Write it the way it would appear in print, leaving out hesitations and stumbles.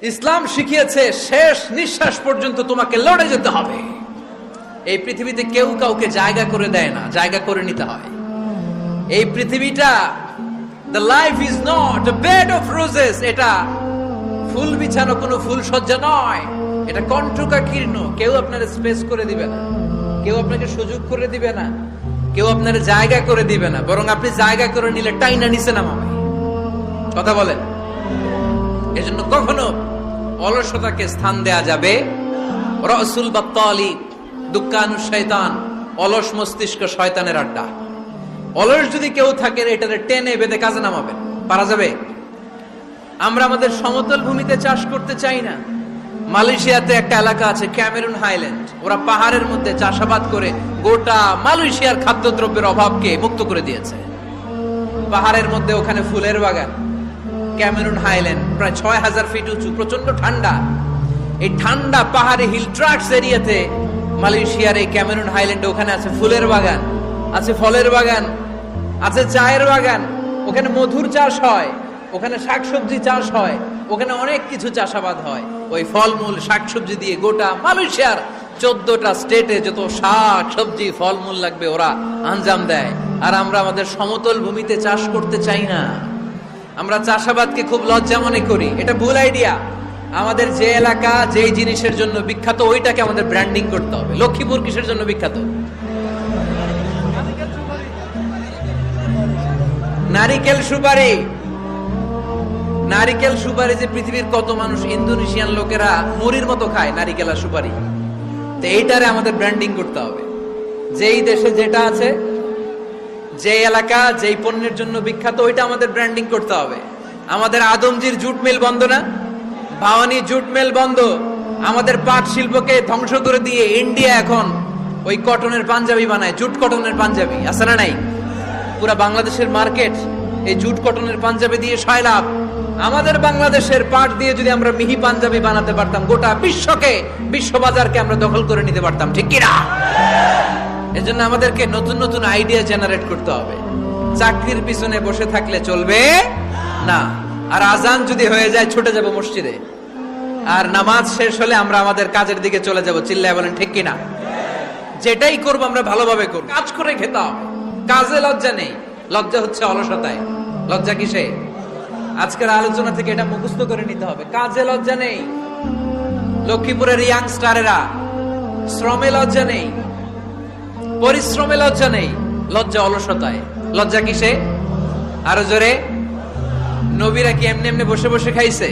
ইসলাম শিখিয়েছে শেষ নিঃশ্বাস পর্যন্ত তোমাকে লড়ে যেতে হবে। এই পৃথিবীতে কেউ কাউকে জায়গা করে দেয় না, জায়গা করে নিতে হয়। এই পৃথিবীটা the life is not a bed of roses, এটা ফুল বিছানো কোনো ফুল সজ্জা নয়, এটা কণ্টকাকীর্ণ। কেউ আপনার স্পেস করে দিবে না, কেউ আপনাকে সুযোগ করে দিবে না, কেউ আপনার জায়গা করে দিবে না, বরং আপনি জায়গা করে নিলে টাইনা নিচে নামাবে। কথা বলেন। এজন্য কখনো অলসতাকে স্থান দেয়া যাবে। রাসূল বাত্তালি দুক্কানু শয়তান, অলস মস্তিষ্ক শয়তানের আড্ডা। অলস যদি কেউ থাকে এটাতে টেনে বেঁধে কাজে নামাবেন, পারা যাবে? আমরা আমাদের সমতল ভূমিতে চাষ করতে চাই না। মালয়েশিয়াতে একটা এলাকা আছে ক্যামেরুন হাইল্যান্ড, ওরা পাহাড়ের মধ্যে চাষাবাদ করে গোটা মালয়েশিয়ার খাদ্যদ্রব্যের অভাবকে মুক্ত করে দিয়েছে। পাহাড়ের মধ্যে ওখানে ফুলের বাগান, ক্যামেরুন হাইল্যান্ড প্রায় ৬,০০০ ফিট উঁচু, প্রচন্ড ঠান্ডা। এই ঠান্ডা পাহাড়ে হিল ট্রাক্টস এরিয়াতে মালয়েশিয়ার এই ক্যামেরুন হাইল্যান্ডে ওখানে আছে ফুলের বাগান, আছে ফলের বাগান, আছে চায়ের বাগান, ওখানে মধুর চাষ হয়, ওখানে শাকসবজি চাষ হয়, ওখানে অনেক কিছু চাষাবাদ হয়। ওই ফলমূল শাকসবজি দিয়ে গোটা মালয়েশিয়ার 14টা স্টেটে যত শাক সবজি ফলমূল লাগবে ওরা আঞ্জাম দেয়। আর আমরা আমাদের সমতল ভূমিতে চাষ করতে চাই না। আমরা চাষাবাদকে খুব লজ্জা মনে করি, এটা ভুল আইডিয়া। আমাদের যে এলাকা যেই জিনিসের জন্য বিখ্যাত ওইটাকে আমাদের ব্র্যান্ডিং করতে হবে। লক্ষ্মীপুর কিসের জন্য বিখ্যাত? নারিকেল সুপারি। নারিকেল সুপারি যে পৃথিবীর কত মানুষ, ইন্দোনেশিয়ান লোকেরা মুড়ির মতো খায় নারিকেল আর সুপারি। তো এইটারে আমাদের ব্র্যান্ডিং করতে হবে। যেই দেশে যেটা আছে, যে এলাকা যেই পণ্যের জন্য বিখ্যাত ওইটা আমাদের ব্র্যান্ডিং করতে হবে। আমাদের আদমজির জুট মিল বন্ধ না, ভাওয়ানি জুট মিল বন্ধ। আমাদের পাট শিল্পকে ধ্বংস করে দিয়ে ইন্ডিয়া এখন ওই কটনের পাঞ্জাবি বানায়, জুট কটনের পাঞ্জাবি। আছে না নাই? পুরা বাংলাদেশের মার্কেট এই জুট কটনের পাঞ্জাবি দিয়ে সয়লাভ। আমাদের বাংলাদেশের পাট দিয়ে যদি আমরা মিহি পাঞ্জাবি বানাতে পারতাম, গোটা বিশ্বকে, বিশ্ববাজারকে আমরা দখল করে নিতে পারতাম, ঠিক কিনা? এজন্য আমাদেরকে নতুন নতুন আইডিয়া জেনারেট করতে হবে। চাকরির পিছনে বসে থাকলে চলবে না। আর আজান যদি হয়ে যায় ছুটে যাব মসজিদে, আর নামাজ শেষ হলে আমরা আমাদের কাজের দিকে চলে যাব। চিল্লায় বলেন ঠিক কিনা? যেটাই করবো আমরা ভালোভাবে করবো, কাজ করে খেতে হবে। কাজে লজ্জা নেই, লজ্জা হচ্ছে অলসতায়। লজ্জা কিসে? আজকের আলোচনা থেকে এটা মুখস্থ করে নিতে হবে। কাজে লজ্জা নেই। লক্ষ্মীপুরের ইয়াংস্টারেরা শ্রমে লজ্জা নেই, পরিশ্রমে লজ্জা নেই, লজ্জা অলসতায়। লজ্জা কিসে? আরো জোরে। নবীরা কি এমনি এমনি বসে বসে খাইছে?